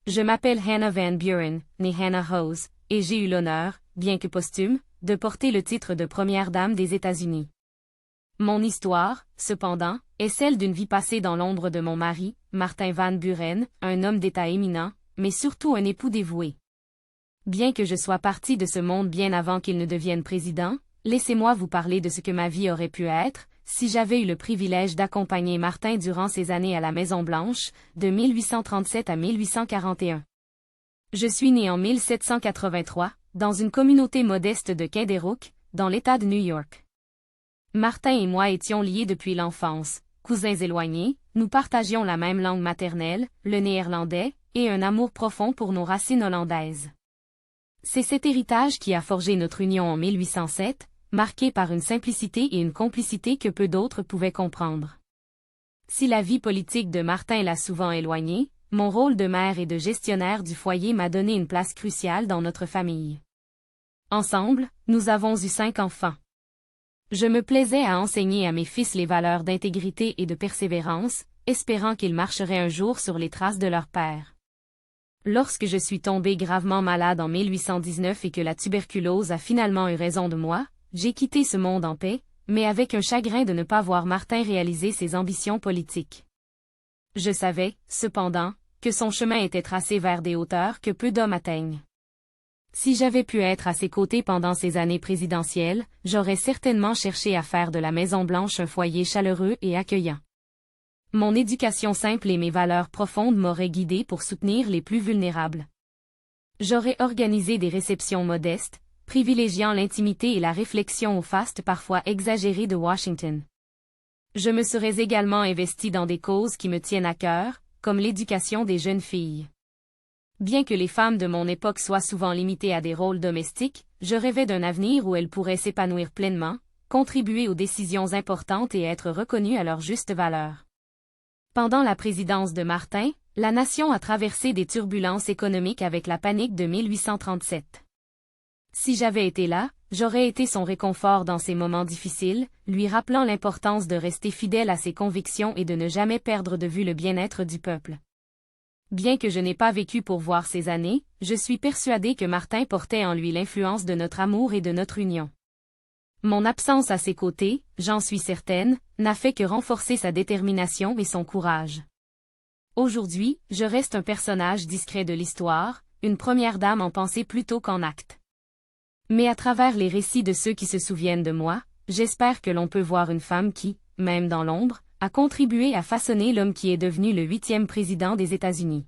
Je m'appelle Hannah Van Buren, née Hannah Hose, et j'ai eu l'honneur, bien que posthume, de porter le titre de première dame des États-Unis. Mon histoire, cependant, est celle d'une vie passée dans l'ombre de mon mari, Martin Van Buren, un homme d'État éminent, mais surtout un époux dévoué. Bien que je sois partie de ce monde bien avant qu'il ne devienne président, laissez-moi vous parler de ce que ma vie aurait pu être, si j'avais eu le privilège d'accompagner Martin durant ses années à la Maison-Blanche, de 1837 à 1841. Je suis née en 1783, dans une communauté modeste de Kinderhook, dans l'État de New York. Martin et moi étions liés depuis l'enfance, cousins éloignés, nous partagions la même langue maternelle, le néerlandais, et un amour profond pour nos racines hollandaises. C'est cet héritage qui a forgé notre union en 1807, marquée par une simplicité et une complicité que peu d'autres pouvaient comprendre. Si la vie politique de Martin l'a souvent éloigné, mon rôle de mère et de gestionnaire du foyer m'a donné une place cruciale dans notre famille. Ensemble, nous avons eu 5 enfants. Je me plaisais à enseigner à mes fils les valeurs d'intégrité et de persévérance, espérant qu'ils marcheraient un jour sur les traces de leur père. Lorsque je suis tombée gravement malade en 1819 et que la tuberculose a finalement eu raison de moi, j'ai quitté ce monde en paix, mais avec un chagrin de ne pas voir Martin réaliser ses ambitions politiques. Je savais, cependant, que son chemin était tracé vers des hauteurs que peu d'hommes atteignent. Si j'avais pu être à ses côtés pendant ces années présidentielles, j'aurais certainement cherché à faire de la Maison-Blanche un foyer chaleureux et accueillant. Mon éducation simple et mes valeurs profondes m'auraient guidé pour soutenir les plus vulnérables. J'aurais organisé des réceptions modestes, privilégiant l'intimité et la réflexion au faste parfois exagéré de Washington. Je me serais également investi dans des causes qui me tiennent à cœur, comme l'éducation des jeunes filles. Bien que les femmes de mon époque soient souvent limitées à des rôles domestiques, je rêvais d'un avenir où elles pourraient s'épanouir pleinement, contribuer aux décisions importantes et être reconnues à leur juste valeur. Pendant la présidence de Martin, la nation a traversé des turbulences économiques avec la panique de 1837. Si j'avais été là, j'aurais été son réconfort dans ces moments difficiles, lui rappelant l'importance de rester fidèle à ses convictions et de ne jamais perdre de vue le bien-être du peuple. Bien que je n'ai pas vécu pour voir ces années, je suis persuadée que Martin portait en lui l'influence de notre amour et de notre union. Mon absence à ses côtés, j'en suis certaine, n'a fait que renforcer sa détermination et son courage. Aujourd'hui, je reste un personnage discret de l'histoire, une première dame en pensée plutôt qu'en acte. Mais à travers les récits de ceux qui se souviennent de moi, j'espère que l'on peut voir une femme qui, même dans l'ombre, a contribué à façonner l'homme qui est devenu le 8e président des États-Unis.